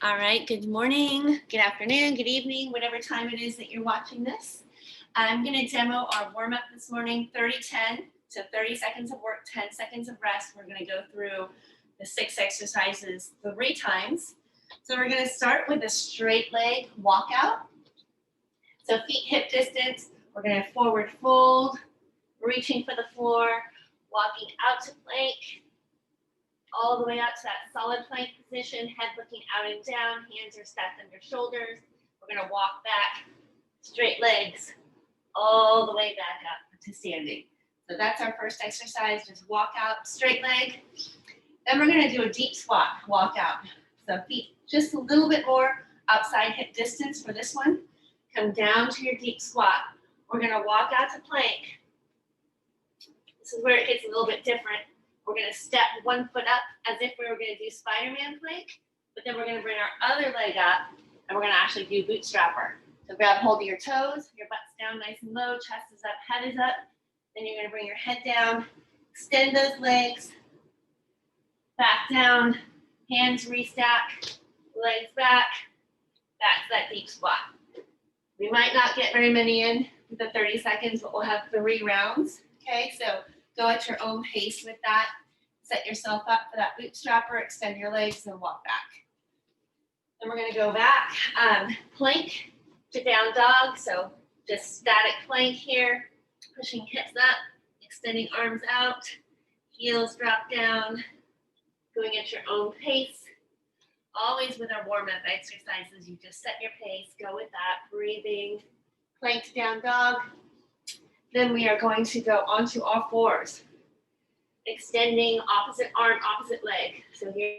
All right, good morning, good afternoon, good evening, whatever time it is that you're watching this. I'm going to demo our warm-up this morning, 30-10, so 30 seconds of work, 10 seconds of rest. We're going to go through the 6 exercises 3 times. So we're going to start with a straight leg walkout. So feet hip distance, we're going to forward fold, reaching for the floor, walking out to plank, all the way out to that solid plank position, head looking out and down, hands are stacked under shoulders. We're going to walk back, straight legs, all the way back up to standing. So that's our first exercise, just walk out, straight leg. Then we're going to do a deep squat, walk out. So feet just a little bit more outside hip distance for this one. Come down to your deep squat. We're going to walk out to plank. This is where it gets a little bit different. We're going to step one foot up as if we were going to do Spider-Man plank, but then we're going to bring our other leg up and we're going to actually do bootstrapper. So grab hold of your toes, your butt's down nice and low, chest is up, head is up. Then you're going to bring your head down, extend those legs, back down, hands restack, legs back. That's that deep squat. We might not get very many in with the 30 seconds, but we'll have 3 rounds. Okay, so go at your own pace with that. Set yourself up for that bootstrapper, extend your legs and walk back. Then we're going to go back, plank to down dog. So just static plank here, pushing hips up, extending arms out, heels drop down, going at your own pace. Always with our warm-up exercises, you just set your pace, go with that, breathing, plank to down dog. Then we are going to go onto all fours, extending opposite arm, opposite leg. So here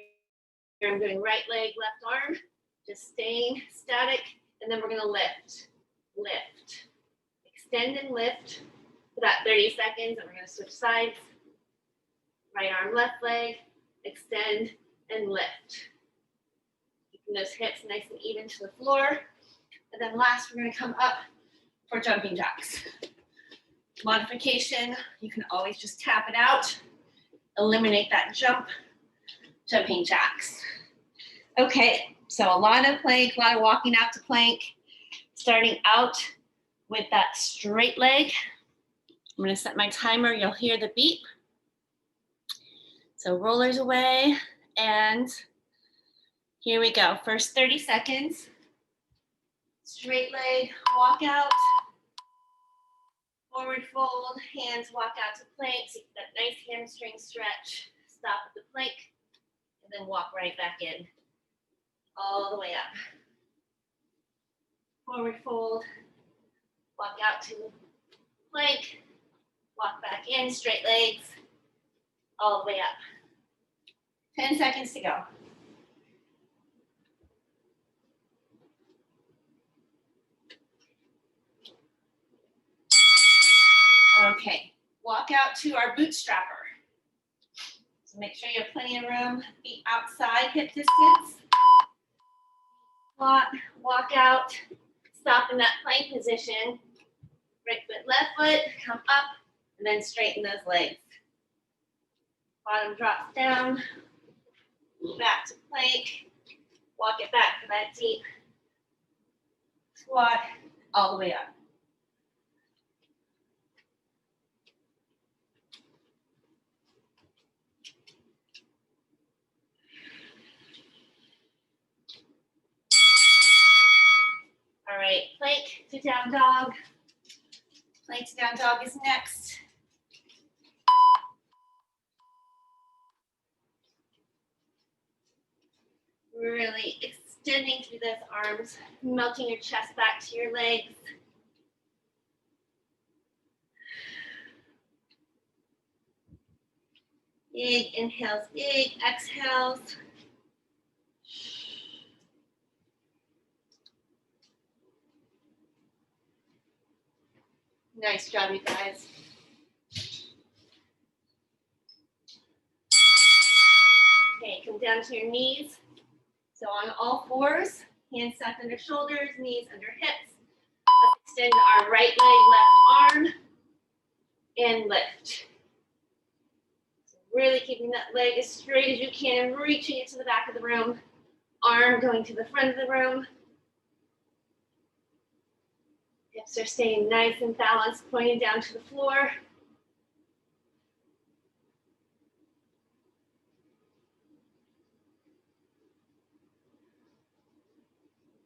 I'm doing right leg, left arm, just staying static, and then we're going to lift, lift, extend and lift for that 30 seconds, and we're going to switch sides. Right arm, left leg, extend and lift. Keeping those hips nice and even to the floor. And then last, we're going to come up for jumping jacks. Modification, you can always just tap it out, eliminate that jump, jumping jacks. Okay, so a lot of plank, a lot of walking out to plank, starting out with that straight leg. I'm going to set my timer, you'll hear the beep. So rollers away, and here we go. First 30 seconds, straight leg, walk out. Forward fold, hands walk out to plank, so that nice hamstring stretch. Stop at the plank, and then walk right back in, all the way up. Forward fold, walk out to plank, walk back in, straight legs, all the way up. 10 seconds to go. Okay, walk out to our bootstrapper. So make sure you have plenty of room, feet outside hip distance. Walk out, stop in that plank position. Right foot, left foot, come up, and then straighten those legs. Bottom drops down, back to plank. Walk it back for that deep squat, all the way up. All right, plank to down dog. Plank to down dog is next. Really extending through those arms, melting your chest back to your legs. Big inhales, big exhales. Nice job, you guys. Okay, come down to your knees. So on all fours, hands stacked under shoulders, knees under hips. Let's extend our right leg, left arm, and lift. So really keeping that leg as straight as you can and reaching it to the back of the room, arm going to the front of the room. Hips are staying nice and balanced, pointing down to the floor.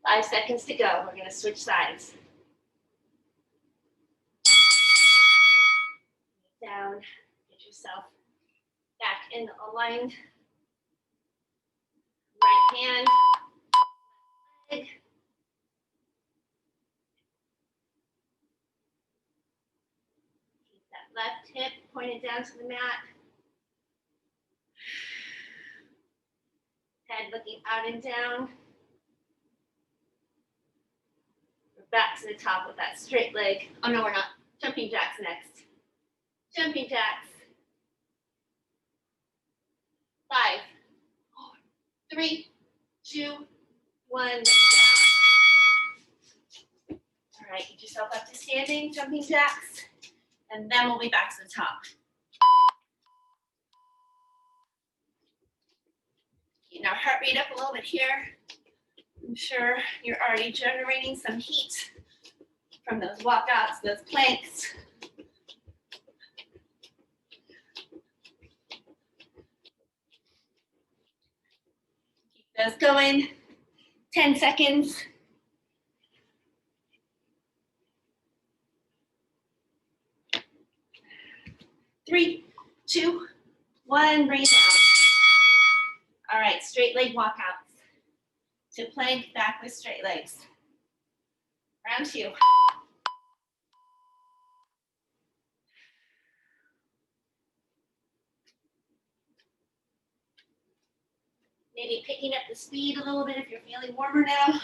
Five seconds to go. We're going to switch sides. Down, get yourself back in aligned. Right hand, leg. Keep that left hip pointed down to the mat. Head looking out and down. We're back to the top with that straight leg. Oh no, we're not. Jumping jacks next. Jumping jacks. 5, 4, 3, 2, 1. Bring it down. All right, get yourself up to standing, jumping jacks, and then we'll be back to the top. Getting our heart rate up a little bit here. I'm sure you're already generating some heat from those walkouts, those planks. Keep those going. 10 seconds. 3, 2, 1, bring it down. All right, straight leg walkouts. To plank, back with straight legs. Round 2. Maybe picking up the speed a little bit if you're feeling warmer now.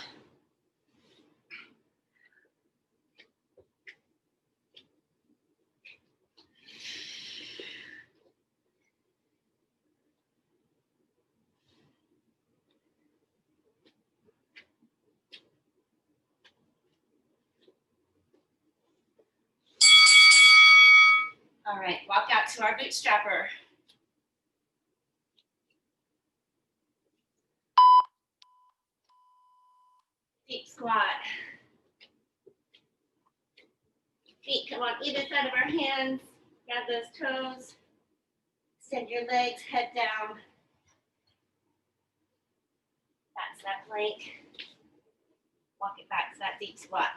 All right, walk out to our bootstrapper. Deep squat. Feet come on either side of our hands. Grab those toes. Extend your legs, head down. That's that plank. Walk it back to that deep squat.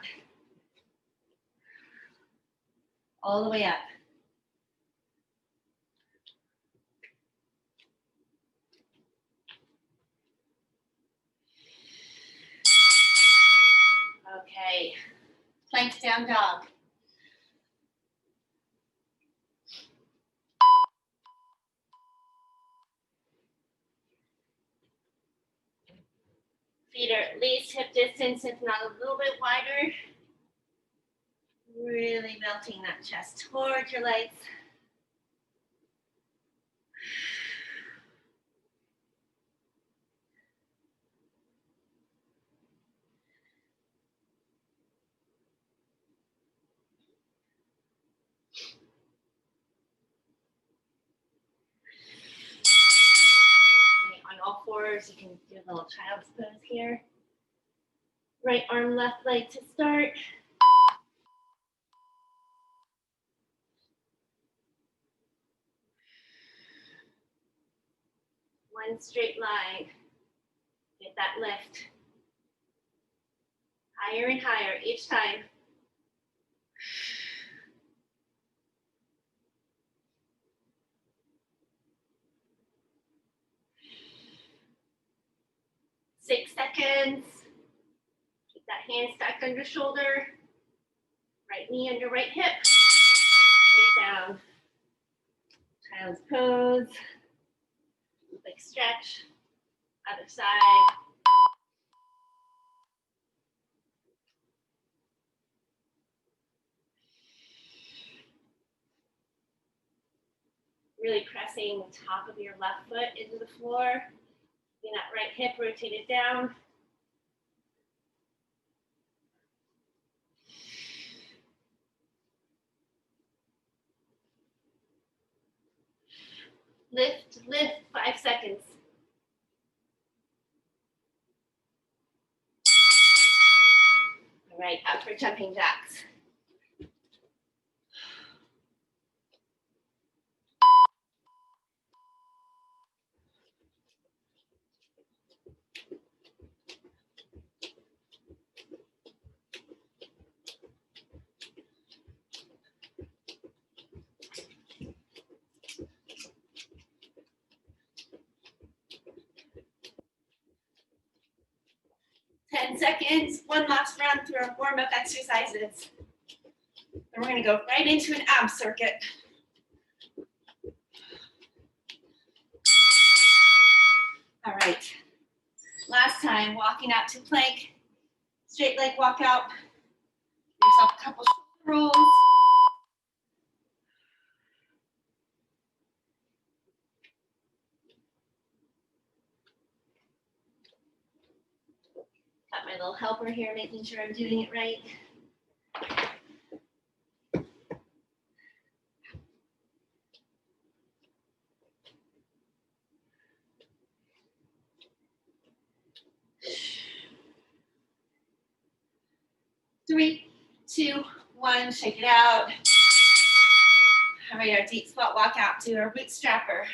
All the way up. Okay, plank down dog. Feet are at least hip distance, if not a little bit wider. Really melting that chest towards your legs. On all fours, you can do a little child's pose here. Right arm, left leg to start. One straight line. Get that lift. Higher and higher each time. Six seconds. Keep that hand stacked under shoulder. Right knee under right hip. Bring it down. Child's pose. Big stretch. Other side. Really pressing the top of your left foot into the floor. Keeping that right hip rotated down. Lift, lift, 5 seconds. All right, up for jumping jacks. Seconds, one last round through our warm-up exercises. And we're gonna go right into an ab circuit. All right, last time, walking out to plank, straight leg walk out, give yourself a couple shoulder rolls. Got my little helper here, making sure I'm doing it right. Three, two, one, shake it out. All right, our deep squat walk out to our bootstrapper.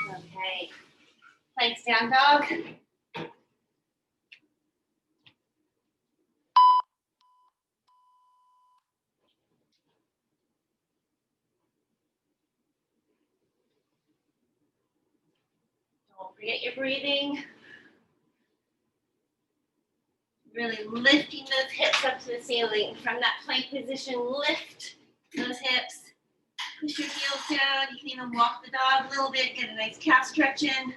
Okay, planks down dog. Don't forget your breathing. Really lifting those hips up to the ceiling. From that plank position, lift those hips. Push your heels down. You can even walk the dog a little bit, get a nice calf stretch in.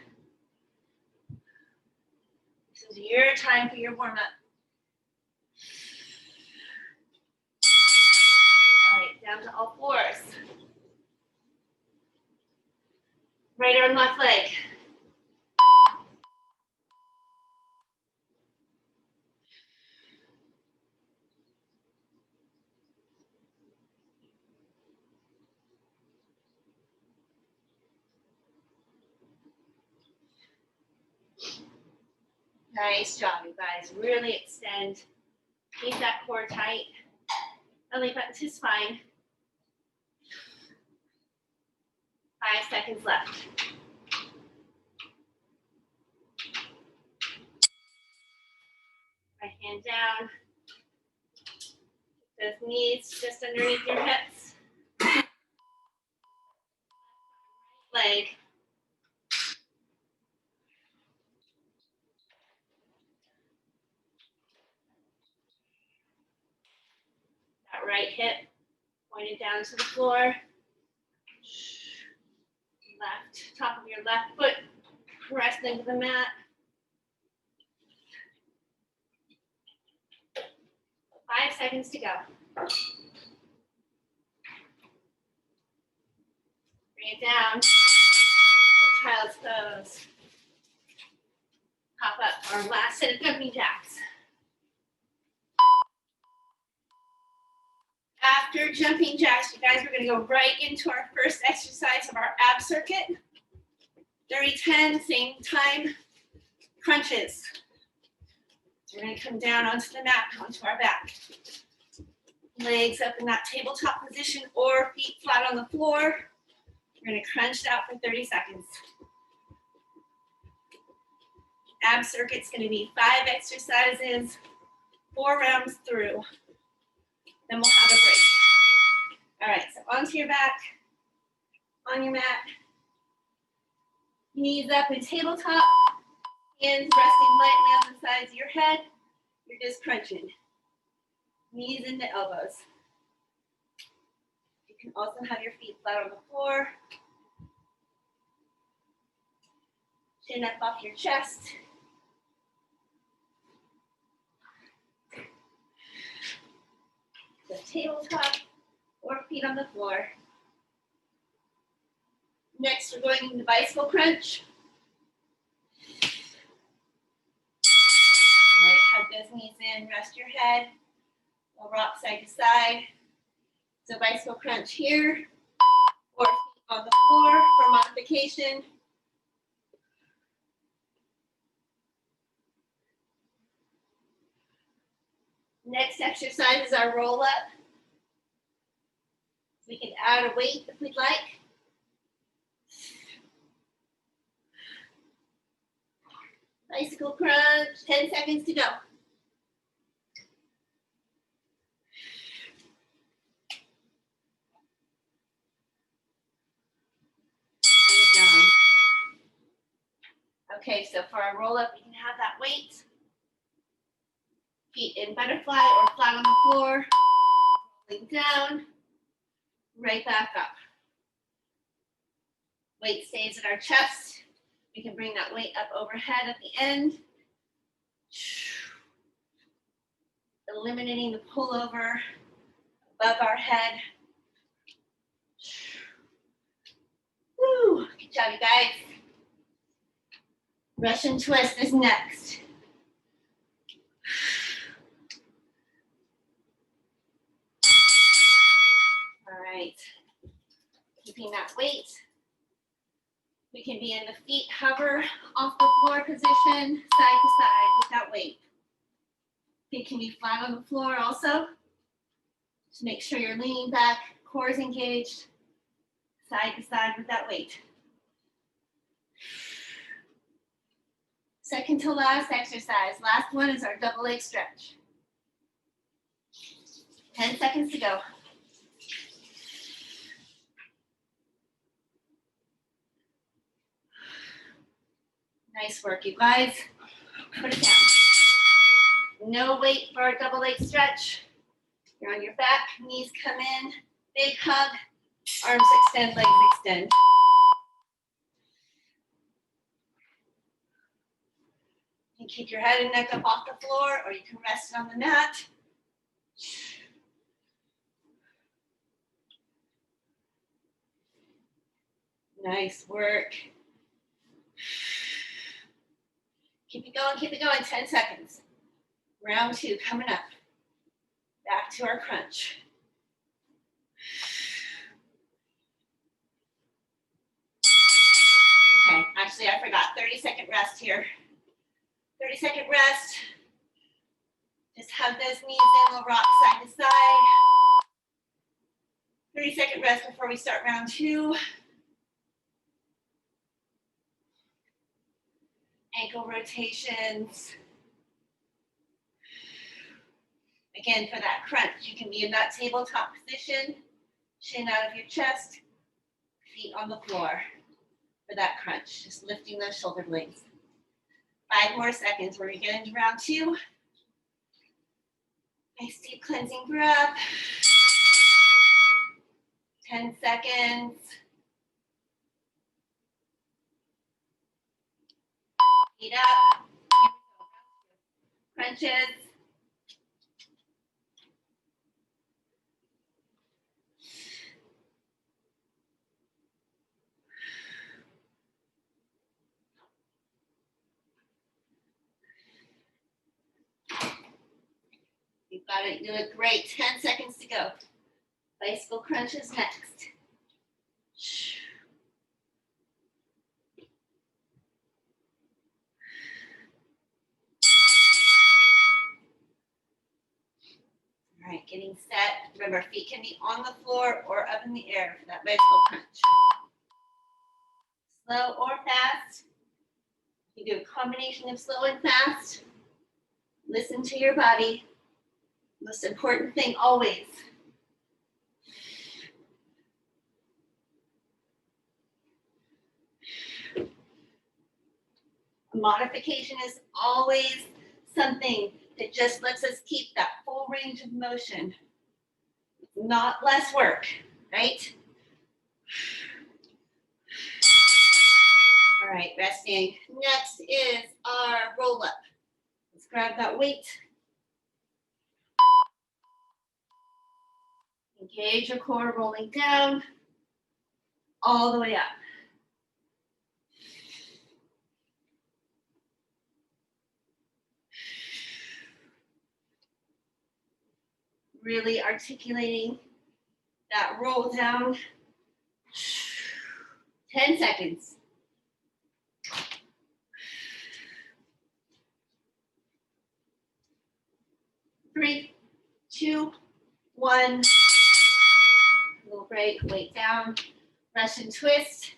This is your time for your warm-up. All right, down to all fours. Right arm, left leg. Nice job, you guys. Really extend. Keep that core tight. Belly button to spine. 5 seconds left. Right hand down. Those knees just underneath your hips. Leg. That right hip pointed down to the floor. Left, top of your left foot pressed into the mat. 5 seconds to go. Bring it down. Child's pose. Hop up our last set of jumping jacks. After jumping jacks, you guys, we're going to go right into our first exercise of our ab circuit. 30-10, same time, crunches. So we're going to come down onto the mat, onto our back. Legs up in that tabletop position or feet flat on the floor. We're going to crunch it out for 30 seconds. Ab circuit's going to be 5 exercises, 4 rounds through. Then we'll have a break. All right, so onto your back, on your mat. Knees up in tabletop, hands resting lightly on the sides of your head. You're just crunching. Knees into elbows. You can also have your feet flat on the floor. chin up off your chest. So tabletop or feet on the floor. Next, we're going into bicycle crunch. All right, hug those knees in, rest your head. We'll rock side to side. So bicycle crunch here, or feet on the floor for modification. Next exercise is our roll up. We can add a weight if we'd like. Bicycle crunch, 10 seconds to go. Okay, so for our roll up, we can have that weight. Feet in butterfly or flat on the floor. Rolling down, right back up. Weight stays at our chest. We can bring that weight up overhead at the end. Eliminating the pullover above our head. Woo, good job, you guys. Russian twist is next. All right, keeping that weight. We can be in the feet hover off the floor position, side to side with that weight. Feet can be flat on the floor also. Just make sure you're leaning back, core is engaged, side to side with that weight. Second to last exercise. Last one is our double leg stretch. 10 seconds to go. Nice work, you guys. Put it down. No weight for our double leg stretch. You're on your back, knees come in, big hug, arms extend, legs extend. You can keep your head and neck up off the floor, or you can rest it on the mat. Nice work. Keep it going, 10 seconds. Round two coming up. Back to our crunch. Okay, actually I forgot, 30-second rest here. 30-second rest. Just hug those knees in, we'll rock side to side. 30-second rest before we start round two. Ankle rotations. Again, for that crunch, you can be in that tabletop position, chin out of your chest, feet on the floor for that crunch, just lifting those shoulder blades. 5 more seconds, we're gonna get into round two. Nice deep cleansing breath. 10 seconds. Feet up. Crunches. You've got it, doing great. 10 seconds to go. Bicycle crunches next. All right, getting set. Remember, feet can be on the floor or up in the air for that bicycle crunch. Slow or fast. You do a combination of slow and fast. Listen to your body. Most important thing always. A modification is always something that just lets us keep that full range of motion. Not less work, right? All right, resting. Next is our roll up. Let's grab that weight. Engage your core, rolling down all the way up. Really articulating that roll down. 10 seconds. 3, 2, 1. Little break, weight down, Russian twist.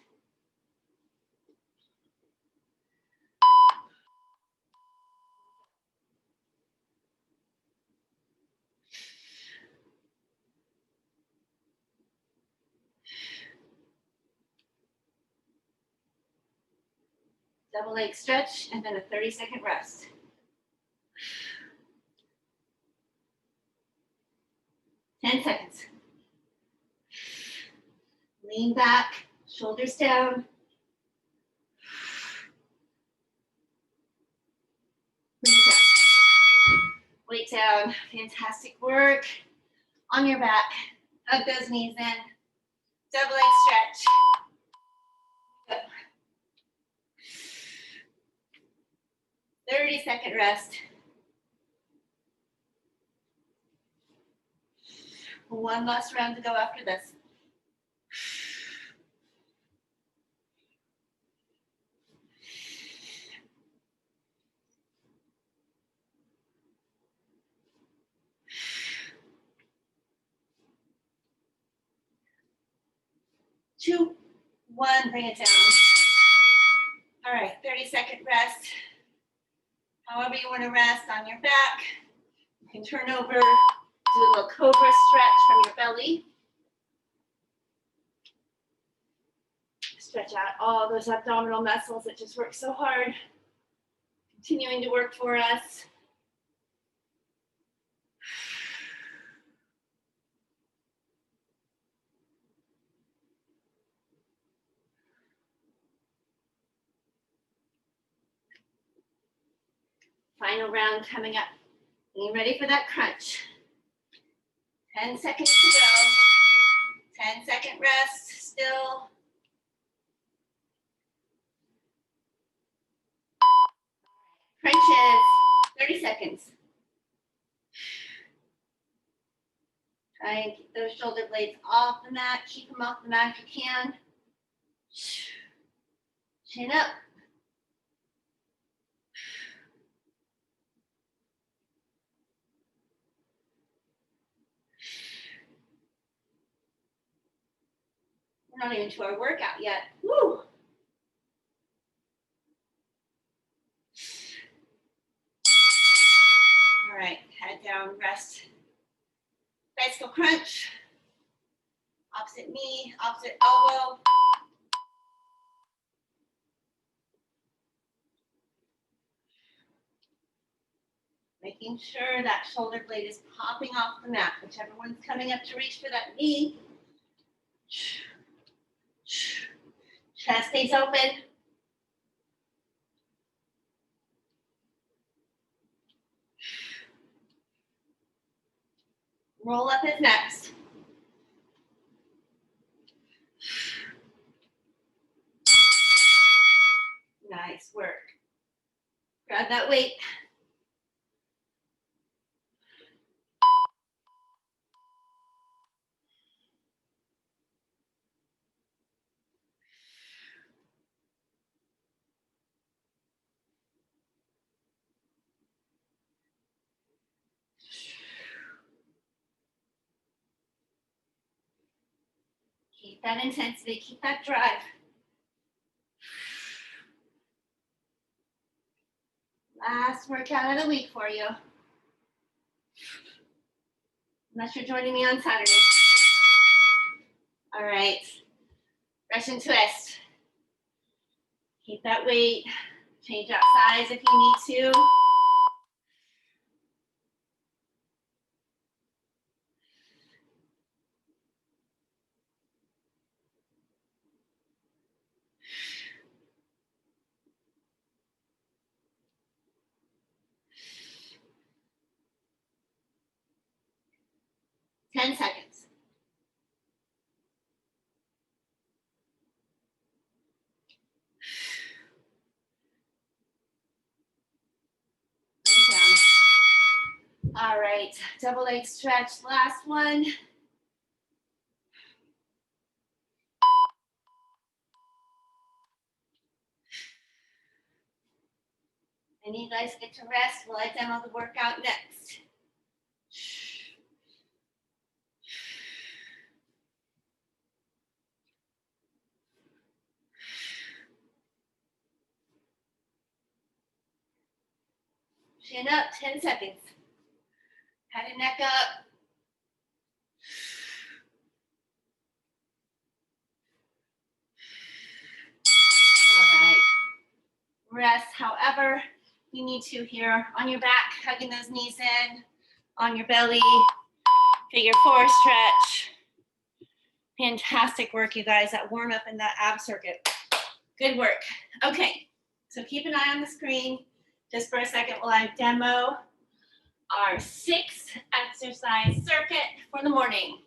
Double leg stretch, and then a 30-second rest. Ten seconds. Lean back, shoulders down. Bring it down. Weight down. Fantastic work. On your back. Hug those knees in. Double leg stretch. Go. 30-second rest. One last round to go after this. Two, one, bring it down. All right, 30-second rest. However you want to rest on your back. You can turn over, do a little cobra stretch from your belly. Stretch out all those abdominal muscles that just work so hard. Continuing to work for us. Final round coming up. Getting ready for that crunch. 10 seconds to go. 10-second rest still. Crunches. 30 seconds. Try and keep those shoulder blades off the mat. Keep them off the mat if you can. Chin up. We're not even to our workout yet. Woo! All right, head down, rest. Bicycle crunch. Opposite knee, opposite elbow. Making sure that shoulder blade is popping off the mat, whichever one's coming up to reach for that knee. Chest stays open. Roll up is next. Nice work. Grab that weight. Keep that intensity, keep that drive. Last workout of the week for you. Unless you're joining me on Saturday. All right, Russian twist. Keep that weight. Change out size if you need to. 10 seconds. All right, double leg stretch, last one. And you guys get to rest while I demo the workout next. Chin up, 10 seconds. Head and neck up. All right. Rest however you need to here on your back, hugging those knees in, on your belly, figure four stretch. Fantastic work, you guys, that warm up and that ab circuit. Good work. Okay, so keep an eye on the screen just for a second while I demo our 6 exercise circuit for the morning.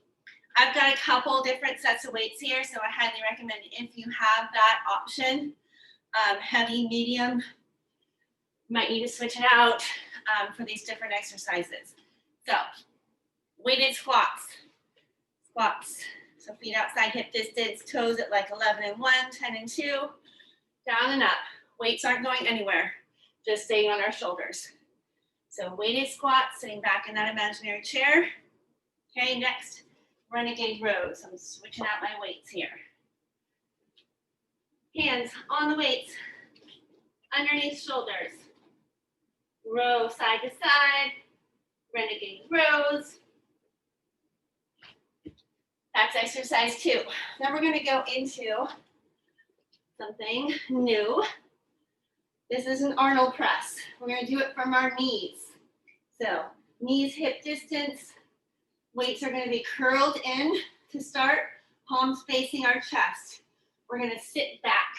I've got a couple different sets of weights here, so I highly recommend if you have that option, heavy, medium, you might need to switch it out for these different exercises. So, weighted squats. So feet outside hip distance, toes at like 11 and 1, 10 and 2, down and up. Weights aren't going anywhere, just staying on our shoulders. So weighted squats, sitting back in that imaginary chair. Okay, next, renegade rows. I'm switching out my weights here. Hands on the weights, underneath shoulders. Row side to side, renegade rows. That's exercise 2. Then we're going to go into something new. This is an Arnold press. We're going to do it from our knees. So knees hip distance. Weights are going to be curled in to start, palms facing our chest. We're going to sit back,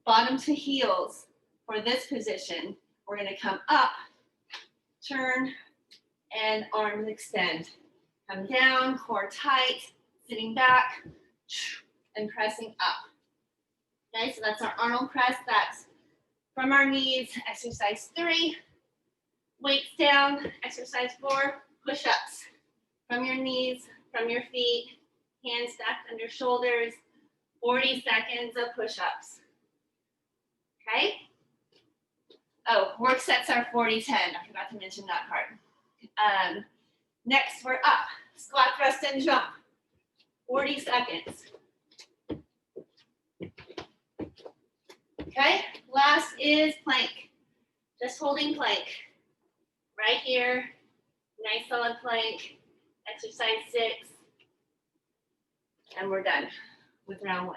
bottom to heels for this position. We're going to come up, turn, and arms extend. Come down, core tight, sitting back, and pressing up. Okay, so that's our Arnold press. That's from our knees, exercise 3. Weights down, exercise 4, push-ups. From your knees, from your feet, hands stacked under shoulders, 40 seconds of push-ups. Okay? Oh, work sets are 40-10. I forgot to mention that part. Next, we're up. Squat, thrust, and jump. 40 seconds. Okay, last is plank. Just holding plank. Right here, nice solid plank. Exercise 6. And we're done with round 1.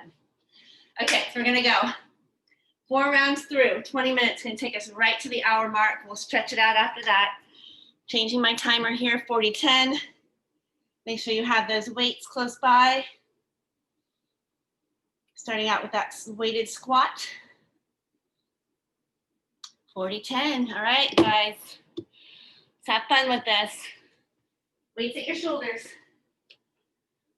Okay, so we're gonna go 4 rounds through, 20 minutes, gonna take us right to the hour mark. We'll stretch it out after that. Changing my timer here, 40-10. Make sure you have those weights close by. Starting out with that weighted squat. 40-10, all right, guys. Let's have fun with this. Weights at your shoulders.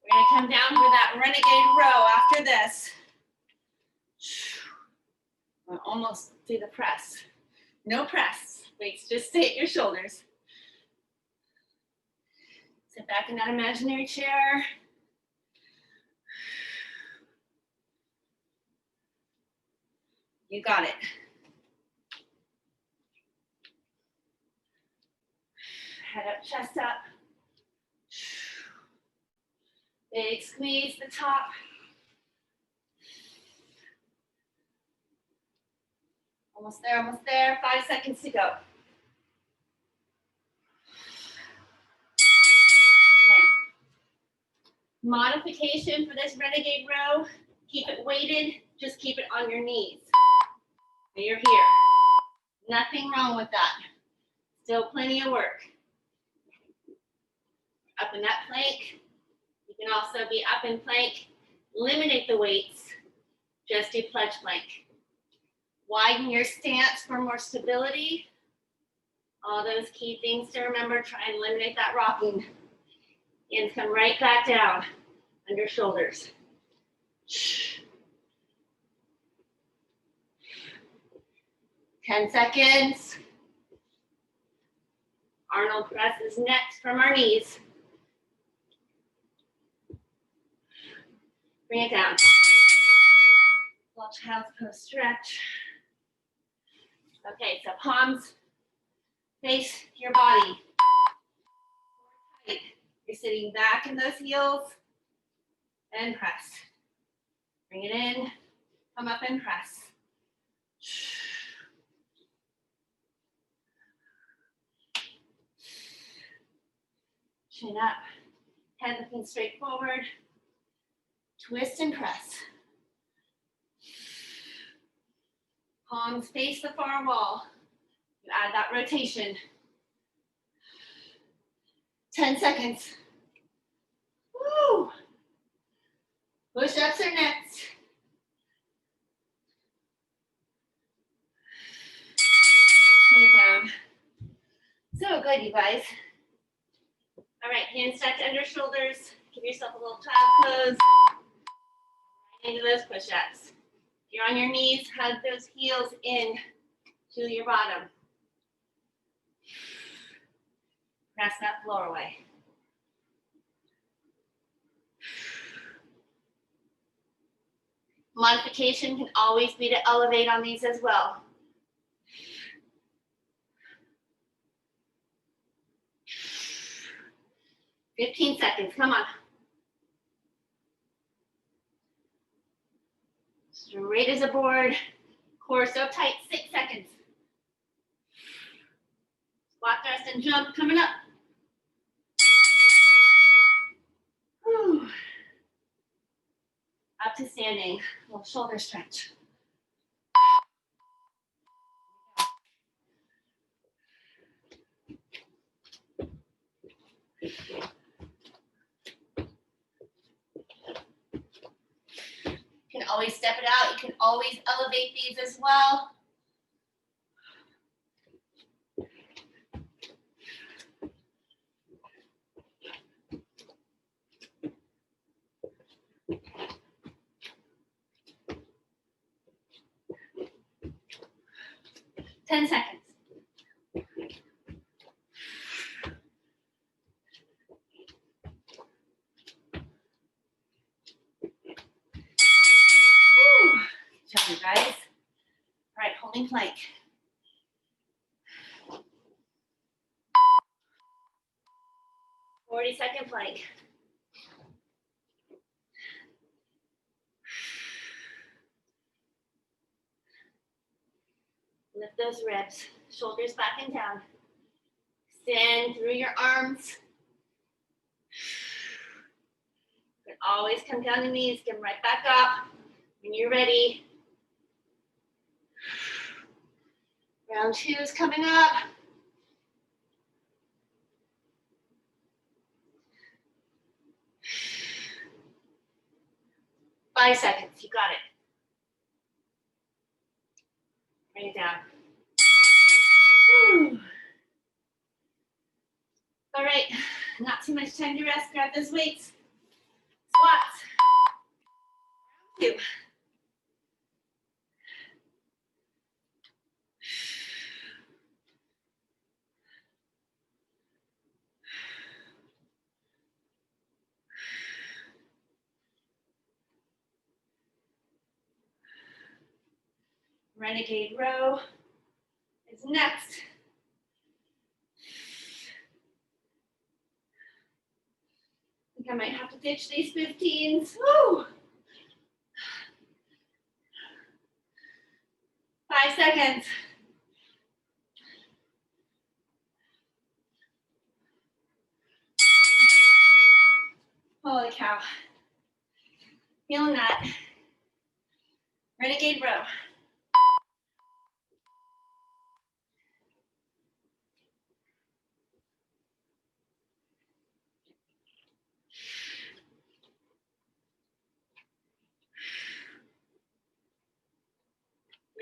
We're gonna come down for that renegade row after this. We'll almost do the press. No press, weights just stay at your shoulders. Sit back in that imaginary chair. You got it. Head up, chest up. Big squeeze the top. Almost there, almost there. 5 seconds to go. Okay. Modification for this renegade row, keep it weighted, just keep it on your knees. You're here. Nothing wrong with that. Still plenty of work. Up in that plank. You can also be up in plank. Eliminate the weights. Just do pledge plank. Widen your stance for more stability. All those key things to remember. Try and eliminate that rocking. Hands come right back down under shoulders. 10 seconds. Arnold press is next from our knees. Bring it down. Little child's pose stretch. Okay, so palms face your body. You're sitting back in those heels and press. Bring it in, come up and press. Chin up, head looking straight forward. Twist and press. Palms face the far wall. You add that rotation. 10 seconds. Woo! Push-ups are next. Bring it down. So good, you guys. All right, hands stacked under shoulders. Give yourself a little child pose. Right into those push-ups. If you're on your knees, hug those heels in to your bottom. Press that floor away. Modification can always be to elevate on these as well. $15 seconds, come on. Straight as a board, core so tight, 6 seconds. Squat, thrust, and jump coming up. Whew. Up to standing, a little shoulder stretch. You can always step it out. You can always elevate these as well. Ten seconds. Good job, you guys. All right, holding plank. Second plank. Lift those ribs, shoulders back and down. Extend through your arms. You can always come down to knees, get right back up when you're ready. Round two is coming up. Five seconds, you got it. Bring it down. Whew. All right, not too much time to rest. Grab those weights. Squats. Round two. Renegade row is next. I think I might have to ditch these 15s. Woo! 5 seconds. Holy cow. Feeling that. Renegade row.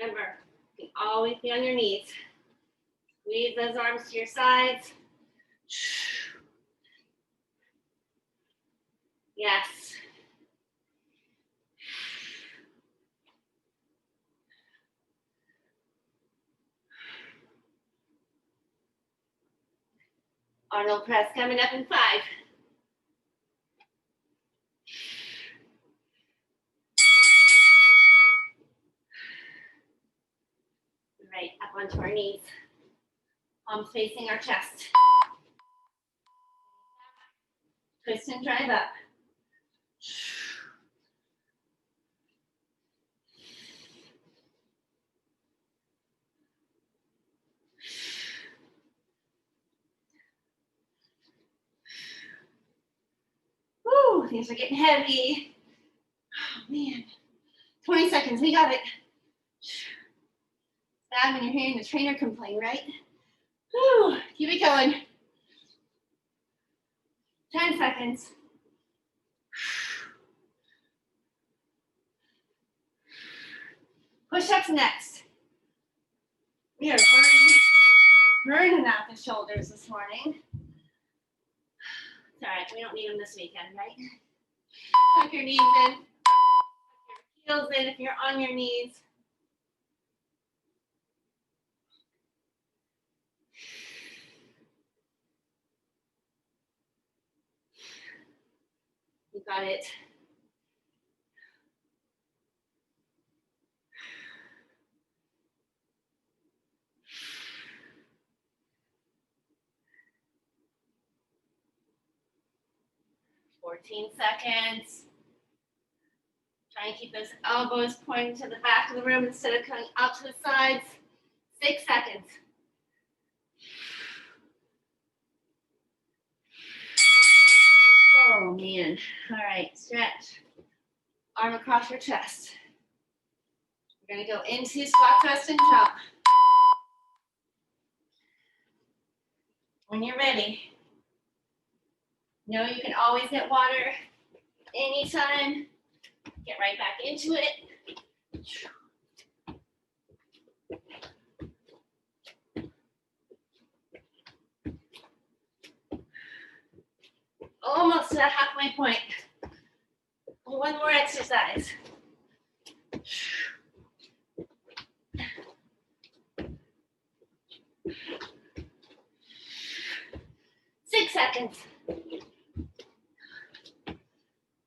Remember, you can always be on your knees. Squeeze those arms to your sides. Yes. Arnold press coming up in 5. Right, up onto our knees. Palms facing our chest. Twist and drive up. Woo, things are getting heavy. Oh man, 20 seconds, we got it. Bad when you're hearing the trainer complain, right? Woo, keep it going. 10 seconds. Push-ups next. We are burning out the shoulders this morning. It's all right, we don't need them this weekend, right? Tuck your knees in, tuck your heels in if you're on your knees. You got it. Fourteen seconds. Try and keep those elbows pointing to the back of the room instead of coming out to the sides. 6 seconds. Oh man. All right, stretch. Arm across your chest. We're gonna go into squat, twist, and jump. When you're ready, know you can always get water anytime. Get right back into it. Almost to that halfway point. One more exercise. 6 seconds.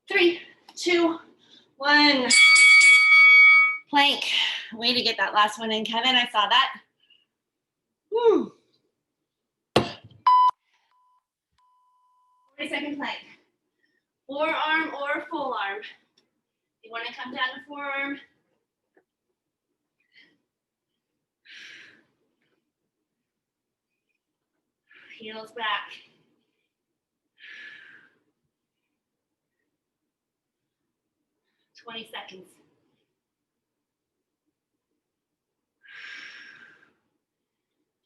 3, 2, 1. Plank. Way to get that last one in, Kevin. I saw that. Woo. 40-second plank. Forearm or full arm. You want to come down to forearm. Heels back. Twenty seconds.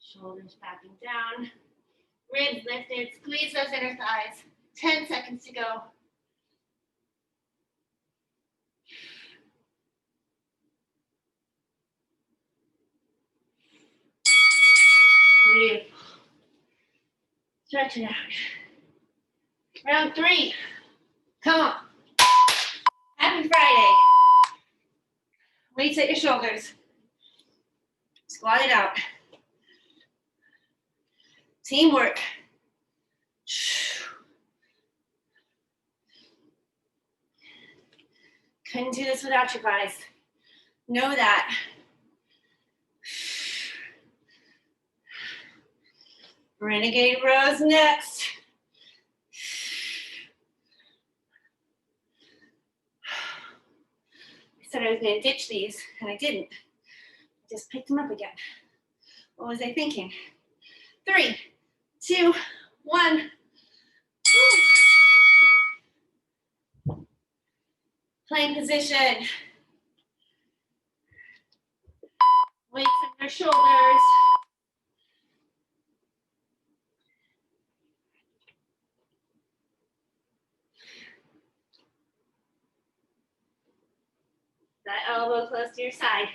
Shoulders backing down. Ribs lifted. Squeeze those inner thighs. 10 seconds to go. Beautiful. Stretch it out. Round 3. Come on. Happy Friday. Weights at your shoulders. Squat it out. Teamwork. Couldn't do this without you guys. Know that. Renegade rows next. I said I was going to ditch these, and I didn't. I just picked them up again. What was I thinking? 3, 2, 1. Plank position. Weights on your shoulders. That elbow close to your side.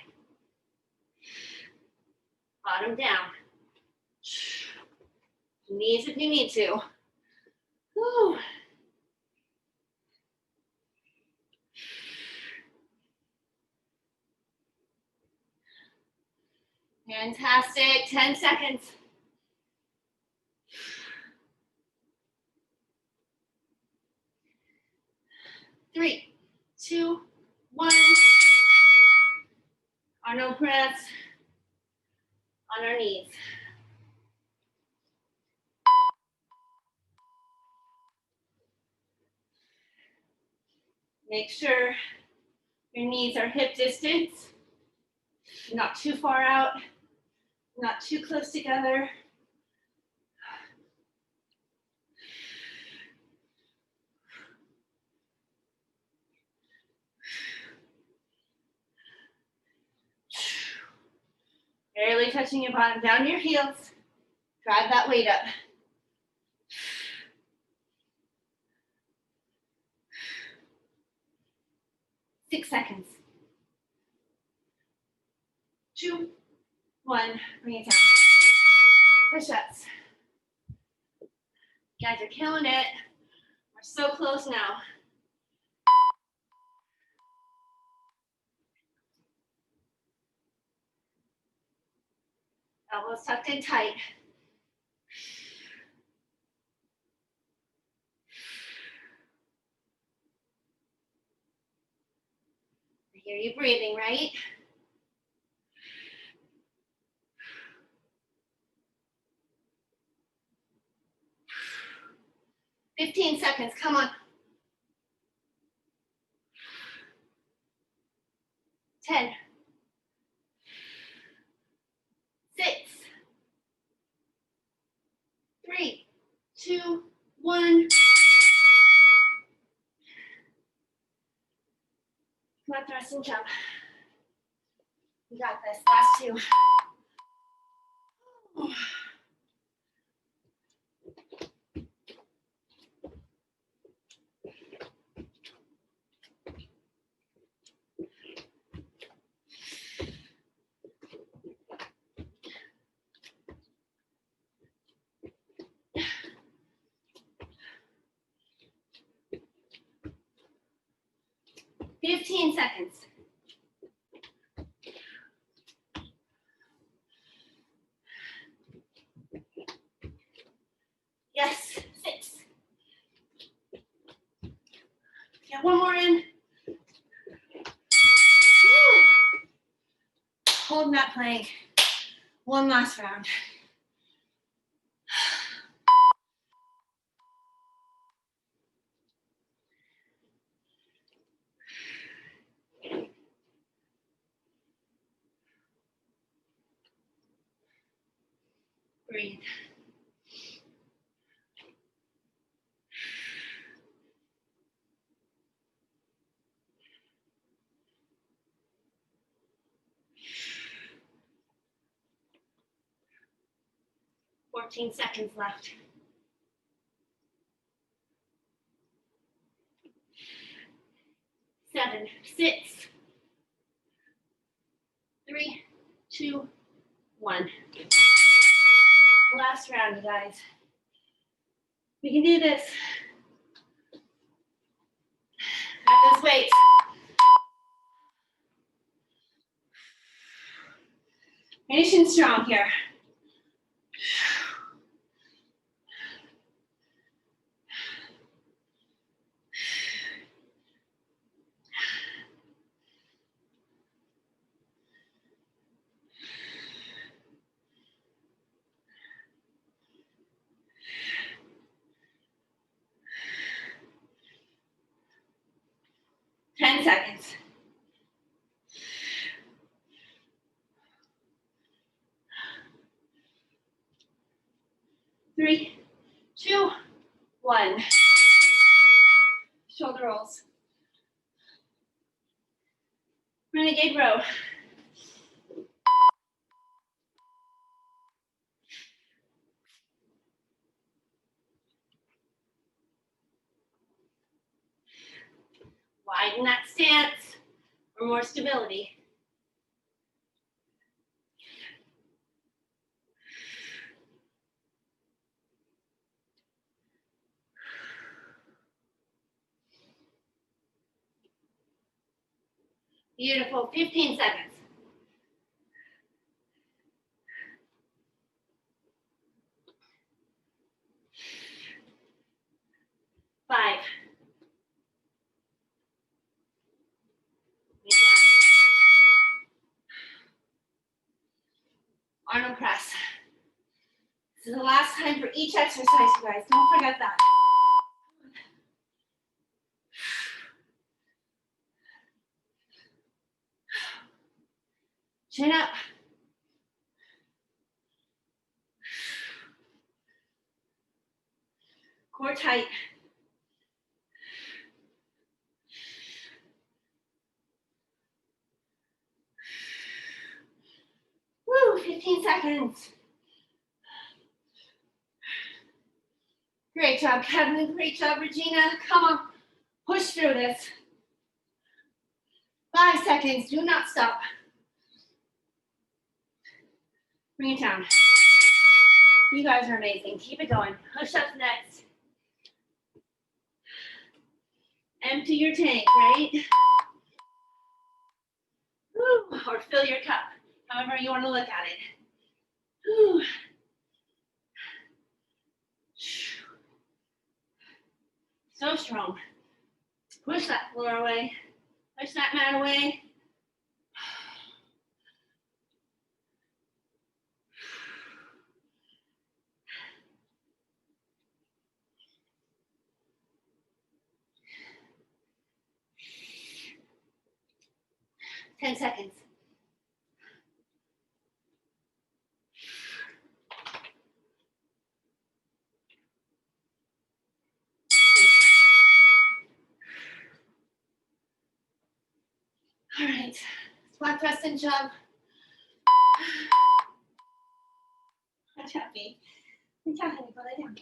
Bottom down. Knees if you need to. Woo. Fantastic, 10 seconds. 3, 2, 1. Arnold press on our knees. Make sure your knees are hip distance, not too far out, not too close together. Barely touching your bottom, down your heels. Drive that weight up. 6 seconds. 2, 1, bring it down. Push-ups. You guys are killing it. We're so close now. Elbows tucked in tight. I hear you breathing, right? "15 seconds, come on. 10, 6, 3, 2, 1. Come on, thrust and jump. You got this, last 2. 15 seconds. Yes, 6. Get one more in. Woo. Hold that plank. One last round. Breathe. Fourteen seconds left. 7, 6, 3, 2, 1. Last round, you guys. We can do this. Grab those weights. Finishing strong here. Ten seconds. 3, 2, 1. Shoulder rolls. Renegade row. Widen that stance for more stability. Beautiful, 15 seconds. Arnold press. This is the last time for each exercise, you guys. Don't forget that. Chin up. Core tight. Woo, 15 seconds. Great job, Kevin. Great job, Regina. Come on, push through this. 5 seconds, do not stop. Bring it down. You guys are amazing. Keep it going. Push-ups next. Empty your tank, right? Woo. Or fill your cup, however you want to look at it. Woo. So strong. Push that floor away. Push that mat away. Ten seconds. All right, squat, thrust, and jump. Watch out, babe. Good job, honey. Go lay down.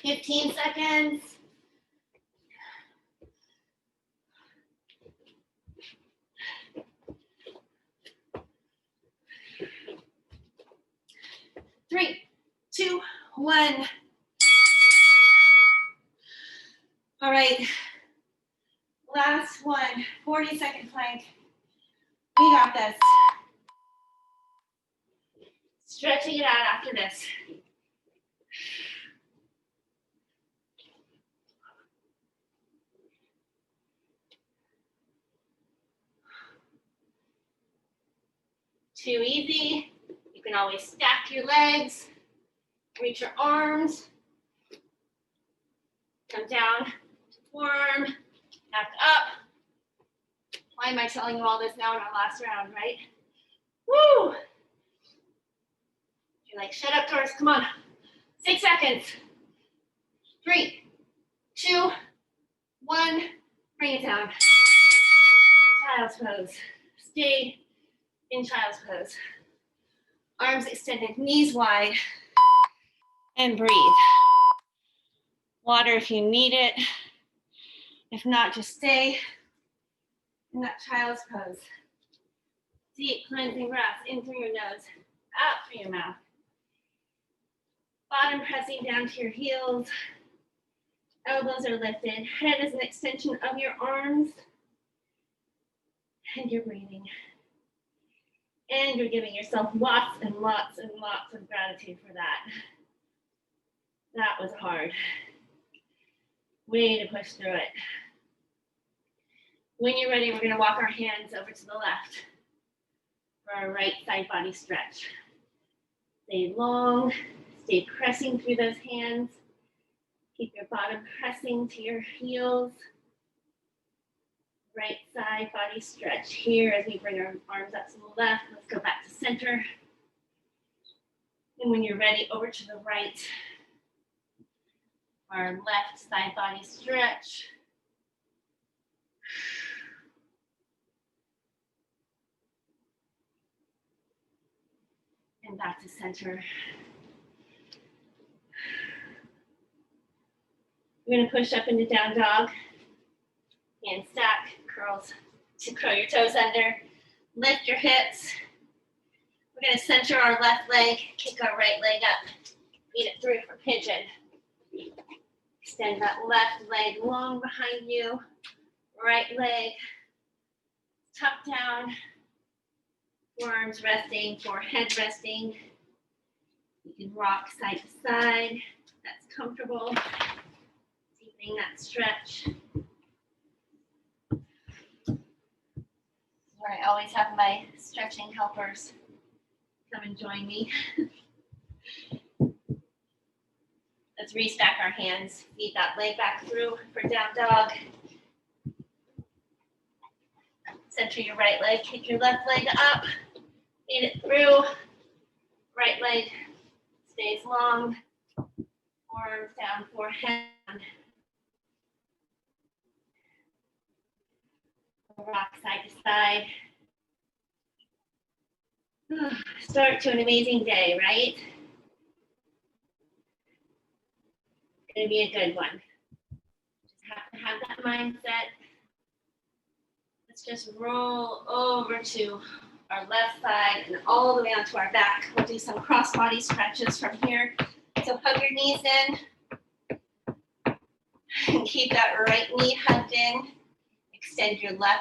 Fifteen seconds. Three, two, one. All right, last one, 40-second plank. We got this. Stretching it out after this. Too easy. You can always stack your legs, reach your arms, come down to form, back up. Why am I telling you all this now in our last round, right? Woo! You're like, shut up, Doris, come on. 6 seconds. 3, 2, 1, bring it down. Child's pose. Stay in child's pose. Arms extended, knees wide, and breathe. Water if you need it. If not, just stay in that child's pose. Deep cleansing breath in through your nose, out through your mouth. Bottom pressing down to your heels. Elbows are lifted. Head is an extension of your arms. And you're breathing. And you're giving yourself lots and lots and lots of gratitude for that. That was hard. Way to push through it. When you're ready, we're going to walk our hands over to the left for our right side body stretch. Stay long, stay pressing through those hands. Keep your bottom pressing to your heels. Right side body stretch here as we bring our arms up to the left. Let's go back to center. And when you're ready, over to the right. Our left side body stretch. And back to center. We're going to push up into down dog. Hand stack, curls to curl your toes under. Lift your hips. We're going to center our left leg, kick our right leg up. Feed it through for pigeon. Extend that left leg long behind you. Right leg tucked down, forearms resting, forehead resting. You can rock side to side. That's comfortable. Deepening that stretch. Where I always have my stretching helpers come and join me. Let's restack our hands. Feed that leg back through for down dog. Center your right leg, kick your left leg up. Feed it through. Right leg stays long. Forearms down, forehead down. Rock side to side. Start to an amazing day, right? It's gonna be a good one. Just have to have that mindset. Let's just roll over to our left side and all the way onto our back. We'll do some cross body stretches from here. So hug your knees in and keep that right knee hugged in. Extend your left